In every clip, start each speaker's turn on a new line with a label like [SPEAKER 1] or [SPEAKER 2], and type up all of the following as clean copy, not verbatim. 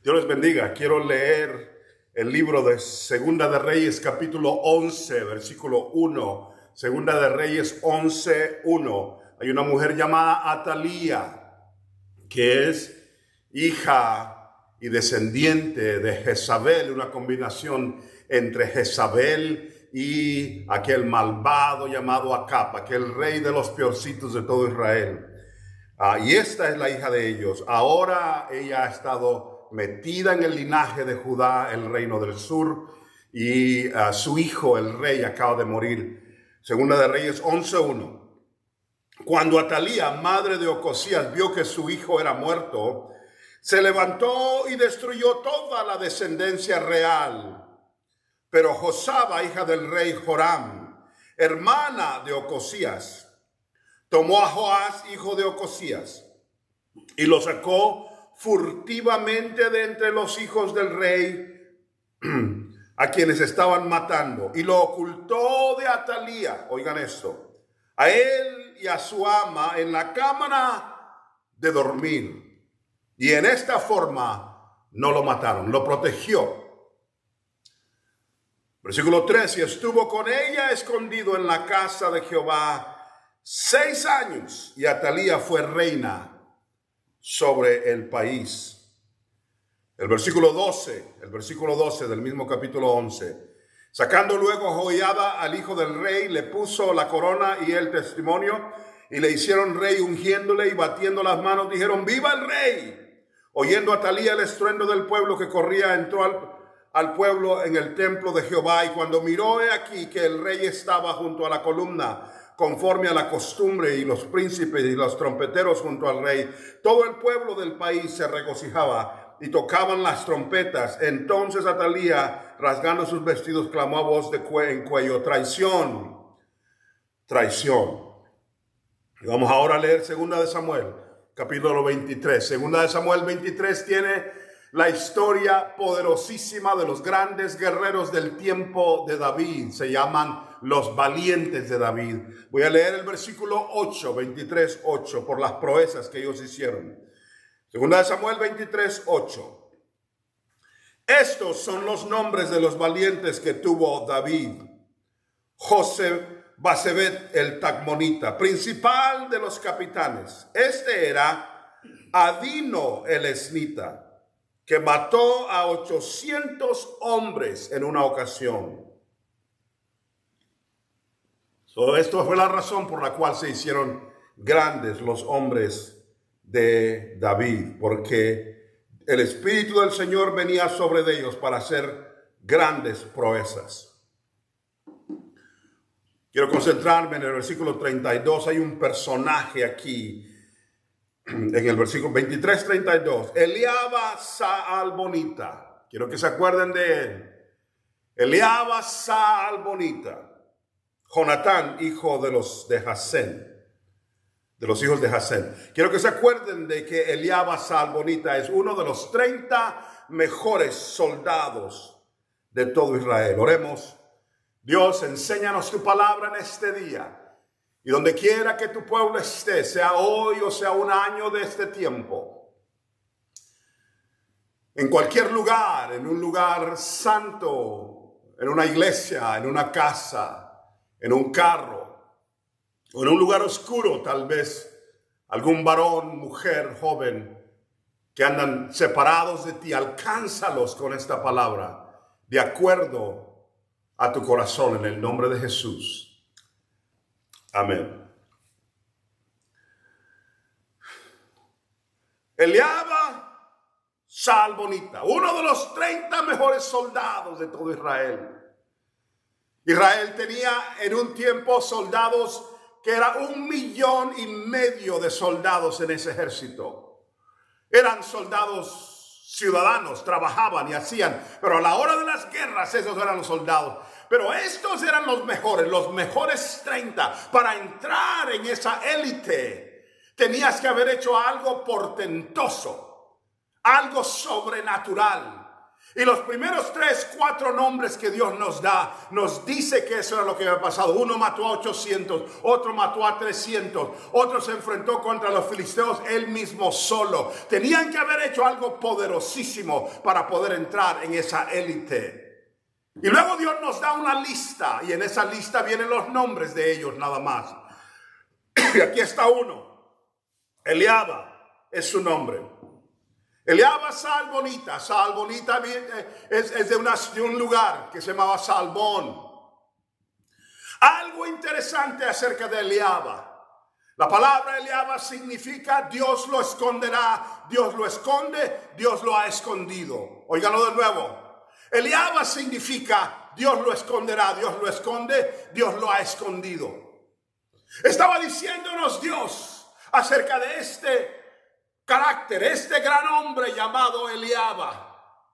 [SPEAKER 1] Dios les bendiga. Quiero leer el libro de Segunda de Reyes, capítulo 11, versículo 1. Segunda de Reyes 11, 1. Hay una mujer llamada Atalía, que es hija y descendiente de Jezabel, una combinación entre Jezabel y aquel malvado llamado Acab, aquel rey de los peorcitos de todo Israel. Y esta es la hija de ellos. Ahora ella ha estado metida en el linaje de Judá, el reino del sur, y su hijo, el rey, acaba de morir. Segunda de Reyes 11:1. Cuando Atalía, madre de Ocosías, vio que su hijo era muerto, se levantó y destruyó toda la descendencia real. Pero Josaba, hija del rey Joram, hermana de Ocosías, tomó a Joás, hijo de Ocosías, y lo sacó furtivamente de entre los hijos del rey a quienes estaban matando, y lo ocultó de Atalía, oigan esto, a él y a su ama en la cámara de dormir. Y en esta forma no lo mataron, lo protegió. Versículo 3, y estuvo con ella escondido en la casa de Jehová 6 años, y Atalía fue reina sobre el país. El versículo 12 del mismo capítulo 11. Sacando luego Joiada al hijo del rey, le puso la corona y el testimonio, y le hicieron rey ungiéndole y batiendo las manos, dijeron: ¡Viva el rey! Oyendo Atalía el estruendo del pueblo que corría, entró al pueblo en el templo de Jehová, y cuando miró, he aquí que el rey estaba junto a la columna, conforme a la costumbre, y los príncipes y los trompeteros junto al rey. Todo el pueblo del país se regocijaba y tocaban las trompetas. Entonces Atalía, rasgando sus vestidos, clamó a voz en cuello: traición, traición. Y vamos ahora a leer Segunda de Samuel, capítulo 23. Segunda de Samuel 23 tiene la historia poderosísima de los grandes guerreros del tiempo de David. Se llaman los valientes de David. Voy a leer el versículo 8, 23, 8, por las proezas que ellos hicieron. Segunda de Samuel 23, 8. Estos son los nombres de los valientes que tuvo David. Basebet el Tacmonita, principal de los capitanes. Este era Adino el Esnita, que mató a 800 hombres en una ocasión. Esto fue la razón por la cual se hicieron grandes los hombres de David, porque el Espíritu del Señor venía sobre ellos para hacer grandes proezas. Quiero concentrarme en el versículo 32. Hay un personaje aquí, en el versículo 23, 32. Eliaba Saalbonita. Quiero que se acuerden de él. Eliaba Saalbonita. Jonatán, hijo de los hijos de Jasén. Quiero que se acuerden de que Eliaba Saalbonita es uno de los 30 mejores soldados de todo Israel. Oremos. Dios, enséñanos tu palabra en este día, y donde quiera que tu pueblo esté, sea hoy o sea un año de este tiempo, en cualquier lugar, en un lugar santo, en una iglesia, en una casa, en un carro, o en un lugar oscuro, tal vez algún varón, mujer, joven, que andan separados de ti, alcánzalos con esta palabra, de acuerdo a tu corazón, en el nombre de Jesús. Amén. Eliaba Saalbonita, uno de los 30 mejores soldados de todo Israel. Israel tenía en un tiempo soldados que era 1,5 millones de soldados en ese ejército. Eran soldados ciudadanos, trabajaban y hacían, pero a la hora de las guerras esos eran los soldados. Pero estos eran los mejores 30. Para entrar en esa élite tenías que haber hecho algo portentoso, algo sobrenatural. Y los primeros 3, 4 nombres que Dios nos da, nos dice que eso era lo que había pasado. Uno mató a 800, otro mató a 300, otro se enfrentó contra los filisteos él mismo solo. Tenían que haber hecho algo poderosísimo para poder entrar en esa élite. Y luego Dios nos da una lista, y en esa lista vienen los nombres de ellos nada más. Y aquí está uno. Eliaba es su nombre. Eliaba Saalbonita. Saalbonita es de un lugar que se llamaba Salbón. Algo interesante acerca de Eliaba. La palabra Eliaba significa Dios lo esconderá, Dios lo esconde, Dios lo ha escondido. Óiganlo de nuevo. Eliaba significa Dios lo esconderá, Dios lo esconde, Dios lo ha escondido. Estaba diciéndonos Dios acerca de este carácter, este gran hombre llamado Eliaba,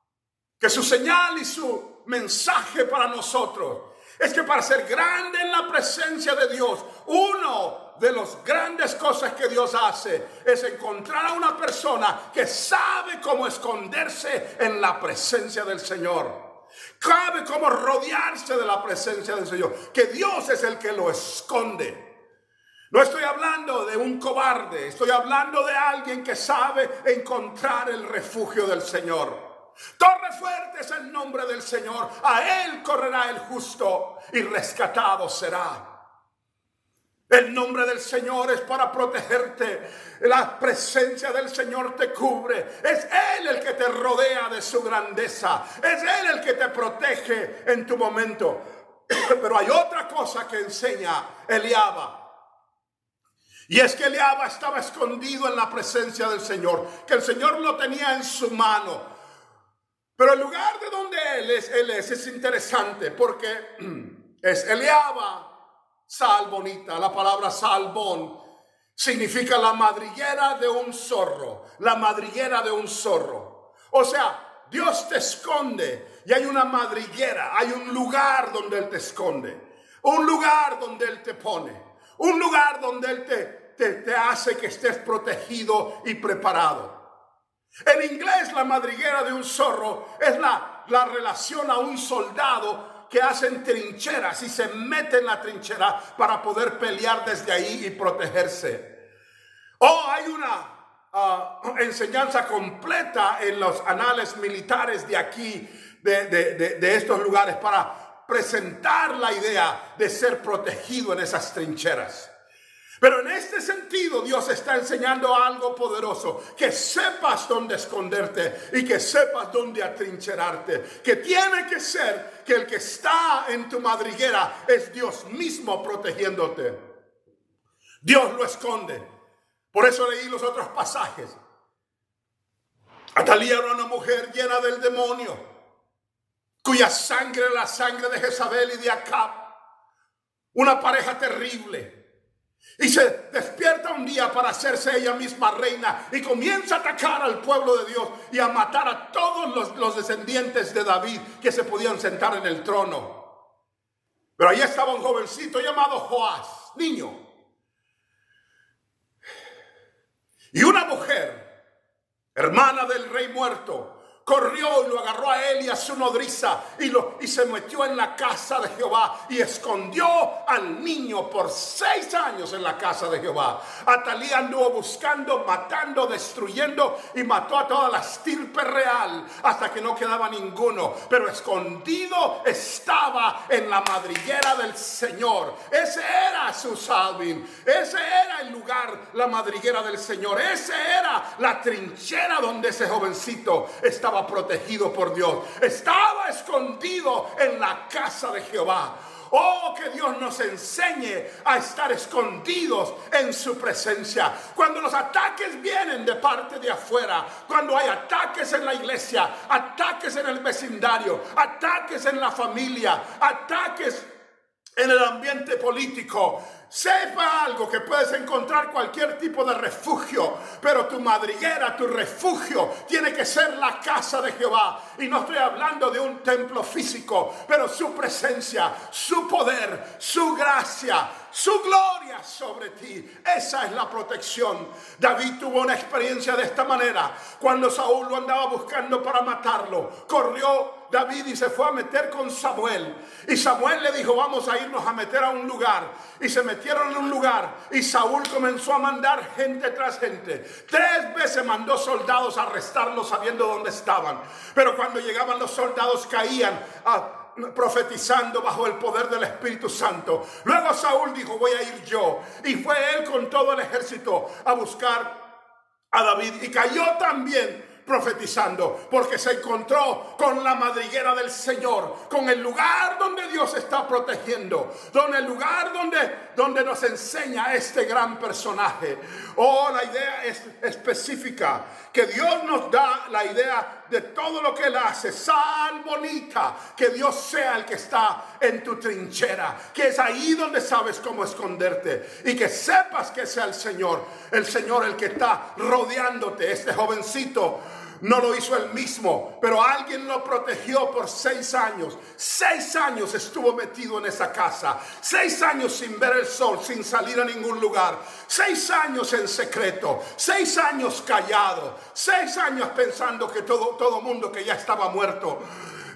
[SPEAKER 1] que su señal y su mensaje para nosotros es que para ser grande en la presencia de Dios, uno de las grandes cosas que Dios hace es encontrar a una persona que sabe cómo esconderse en la presencia del Señor. Sabe cómo rodearse de la presencia del Señor, que Dios es el que lo esconde. No estoy hablando de un cobarde, estoy hablando de alguien que sabe encontrar el refugio del Señor. Torre fuerte es el nombre del Señor, a él correrá el justo y rescatado será. El nombre del Señor es para protegerte, la presencia del Señor te cubre, es Él el que te rodea de su grandeza, es Él el que te protege en tu momento. Pero hay otra cosa que enseña Eliaba. Y es que Eliaba estaba escondido en la presencia del Señor, que el Señor lo tenía en su mano. Pero el lugar de donde él es interesante porque es Eliaba Saalbonita. La palabra Salbón significa la madriguera de un zorro, la madriguera de un zorro. O sea, Dios te esconde y hay una madriguera, hay un lugar donde Él te esconde, un lugar donde Él te pone. Un lugar donde Él te hace que estés protegido y preparado. En inglés, la madriguera de un zorro es la relación a un soldado que hacen trincheras y se mete en la trinchera para poder pelear desde ahí y protegerse. Hay una enseñanza completa en los anales militares de aquí, de estos lugares, para presentar la idea de ser protegido en esas trincheras. Pero en este sentido Dios está enseñando algo poderoso, que sepas dónde esconderte y que sepas dónde atrincherarte, que tiene que ser que el que está en tu madriguera es Dios mismo protegiéndote. Dios lo esconde. Por eso leí los otros pasajes. Atalía era una mujer llena del demonio, cuya sangre era la sangre de Jezabel y de Acab, una pareja terrible. Y se despierta un día para hacerse ella misma reina y comienza a atacar al pueblo de Dios y a matar a todos los descendientes de David que se podían sentar en el trono. Pero ahí estaba un jovencito llamado Joás, niño. Y una mujer, hermana del rey muerto, corrió y lo agarró a él y a su nodriza y se metió en la casa de Jehová y escondió al niño por 6 años en la casa de Jehová. Atalía anduvo buscando, matando, destruyendo y mató a toda la estirpe real hasta que no quedaba ninguno. Pero escondido estaba en la madriguera del Señor. Ese era su Salvin. Ese era el lugar, la madriguera del Señor. Ese era la trinchera donde ese jovencito estaba protegido por Dios. Estaba escondido en la casa de Jehová. Oh, que Dios nos enseñe a estar escondidos en su presencia. Cuando los ataques vienen de parte de afuera, cuando hay ataques en la iglesia, ataques en el vecindario, ataques en la familia, ataques en el ambiente político, sepa algo, que puedes encontrar cualquier tipo de refugio, pero tu madriguera, tu refugio tiene que ser la casa de Jehová. Y no estoy hablando de un templo físico, pero su presencia, su poder, su gracia, su gloria sobre ti. Esa es la protección. David tuvo una experiencia de esta manera. Cuando Saúl lo andaba buscando para matarlo, corrió David y se fue a meter con Samuel. Y Samuel le dijo: vamos a irnos a meter a un lugar. Y se metieron en un lugar. Y Saúl comenzó a mandar gente tras gente. 3 veces mandó soldados a arrestarlos sabiendo dónde estaban. Pero cuando llegaban los soldados caían profetizando bajo el poder del Espíritu Santo. Luego Saúl dijo: voy a ir yo. Y fue él con todo el ejército a buscar a David. Y cayó también profetizando, porque se encontró con la madriguera del Señor, con el lugar donde Dios está protegiendo, el lugar donde nos enseña este gran personaje. La idea es específica, que Dios nos da la idea de todo lo que Él hace. Bonita, que Dios sea el que está en tu trinchera, que es ahí donde sabes cómo esconderte, y que sepas que sea el Señor el que está rodeándote. Este jovencito no lo hizo él mismo, pero alguien lo protegió por 6 años. 6 años estuvo metido en esa casa. 6 años sin ver el sol, sin salir a ningún lugar. 6 años en secreto. 6 años callado. 6 años pensando que todo mundo que ya estaba muerto.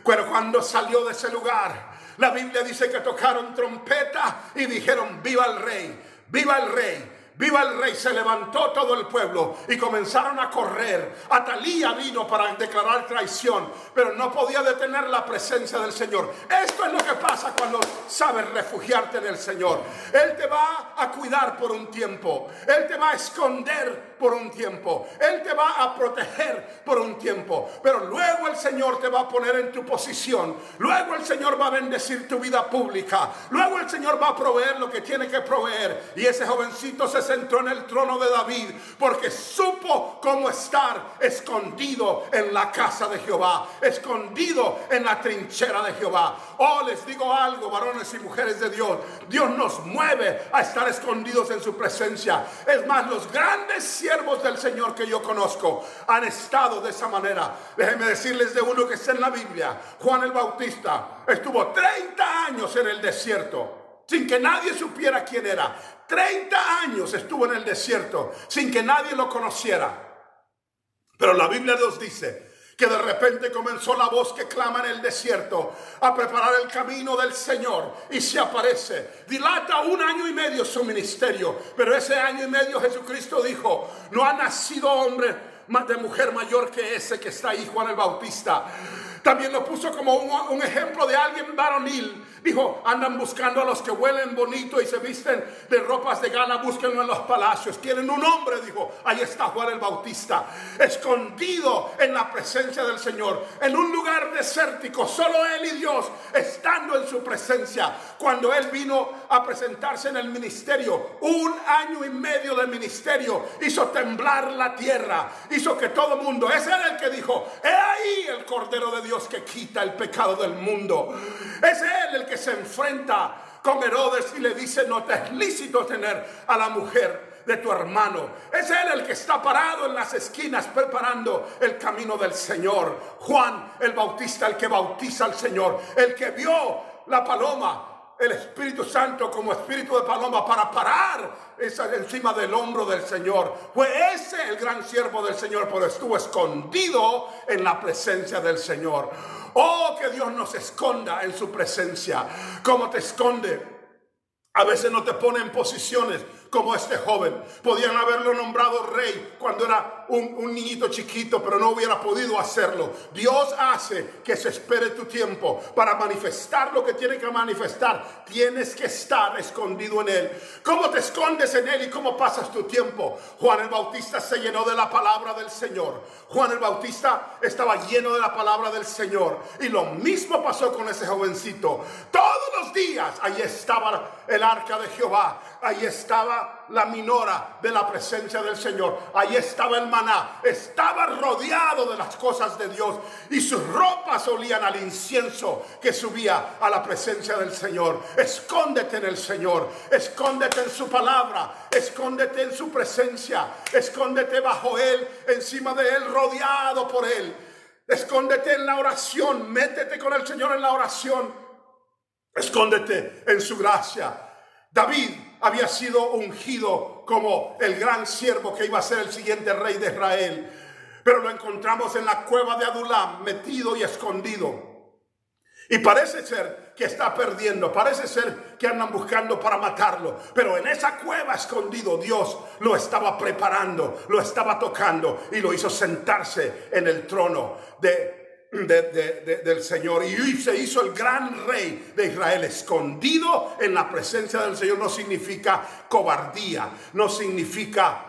[SPEAKER 1] Pero cuando salió de ese lugar, la Biblia dice que tocaron trompeta y dijeron: viva el rey, viva el rey. ¡Viva el rey! Se levantó todo el pueblo y comenzaron a correr. Atalía vino para declarar traición, pero no podía detener la presencia del Señor. Esto es lo que pasa cuando sabes refugiarte en el Señor. Él te va a cuidar por un tiempo. Él te va a esconder por un tiempo. Él te va a proteger por un tiempo. Pero luego el Señor te va a poner en tu posición. Luego el Señor va a bendecir tu vida pública. Luego el Señor va a proveer lo que tiene que proveer. Y ese jovencito se sentó en el trono de David porque supo cómo estar escondido en la casa de Jehová, escondido en la trinchera de Jehová. Les digo algo, varones y mujeres de Dios: Dios nos mueve a estar escondidos en su presencia. Es más, los grandes siervos del Señor que yo conozco han estado de esa manera. Déjenme decirles de uno que está en la Biblia. Juan el Bautista estuvo 30 años en el desierto sin que nadie supiera quién era. 30 años estuvo en el desierto sin que nadie lo conociera. Pero la Biblia nos dice que de repente comenzó la voz que clama en el desierto a preparar el camino del Señor, y se aparece. Dilata 1 año y medio su ministerio, pero ese año y medio Jesucristo dijo: no ha nacido hombre de mujer mayor que ese que está ahí, Juan el Bautista. También lo puso como un ejemplo de alguien varonil. Dijo: andan buscando a los que huelen bonito y se visten de ropas de gala, búsquenlo en los palacios. Quieren un hombre, dijo. Ahí está Juan el Bautista, escondido en la presencia del Señor, en un lugar desértico, solo él y Dios, estando en su presencia. Cuando él vino a presentarse en el ministerio, 1 año y medio de ministerio, hizo temblar la tierra, hizo que todo el mundo, ese era el que dijo: he ahí el Cordero de Dios que quita el pecado del mundo. Es él el que se enfrenta con Herodes y le dice: no te es lícito tener a la mujer de tu hermano. Es él el que está parado en las esquinas preparando el camino del Señor. Juan el Bautista, el que bautiza al Señor, el que vio la paloma, el Espíritu Santo como espíritu de paloma para parar encima del hombro del Señor. Fue ese el gran siervo del Señor, pero estuvo escondido en la presencia del Señor. Que Dios nos esconda en su presencia. ¿Cómo te esconde? A veces no te pone en posiciones como este joven. Podían haberlo nombrado rey cuando era un niñito chiquito, pero no hubiera podido hacerlo. Dios hace que se espere tu tiempo para manifestar lo que tiene que manifestar. Tienes que estar escondido en Él. ¿Cómo te escondes en Él y cómo pasas tu tiempo? Juan el Bautista se llenó de la palabra del Señor. Juan el Bautista estaba lleno de la palabra del Señor. Y lo mismo pasó con ese jovencito. Todos los días ahí estaba el arca de Jehová. Ahí estaba la minora de la presencia del Señor. Ahí estaba el maná. Estaba rodeado de las cosas de Dios. Y sus ropas olían al incienso que subía a la presencia del Señor. Escóndete en el Señor. Escóndete en su palabra. Escóndete en su presencia. Escóndete bajo Él, encima de Él, rodeado por Él. Escóndete en la oración. Métete con el Señor en la oración. Escóndete en su gracia. David había sido ungido como el gran siervo que iba a ser el siguiente rey de Israel. Pero lo encontramos en la cueva de Adulam, metido y escondido. Y parece ser que está perdiendo, parece ser que andan buscando para matarlo. Pero en esa cueva escondido Dios lo estaba preparando, lo estaba tocando y lo hizo sentarse en el trono del Señor. Y se hizo el gran rey de Israel. Escondido en la presencia del Señor no significa cobardía, no significa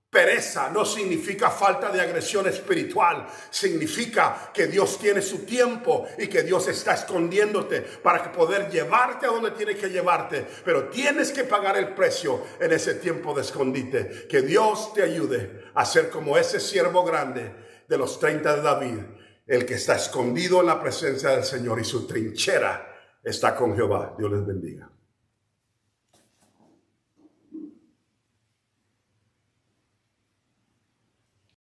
[SPEAKER 1] pereza, no significa falta de agresión espiritual. Significa que Dios tiene su tiempo y que Dios está escondiéndote para que poder llevarte a donde tiene que llevarte. Pero tienes que pagar el precio en ese tiempo de escondite. Que Dios te ayude a ser como ese siervo grande de los 30 de David, el que está escondido en la presencia del Señor y su trinchera está con Jehová. Dios les bendiga.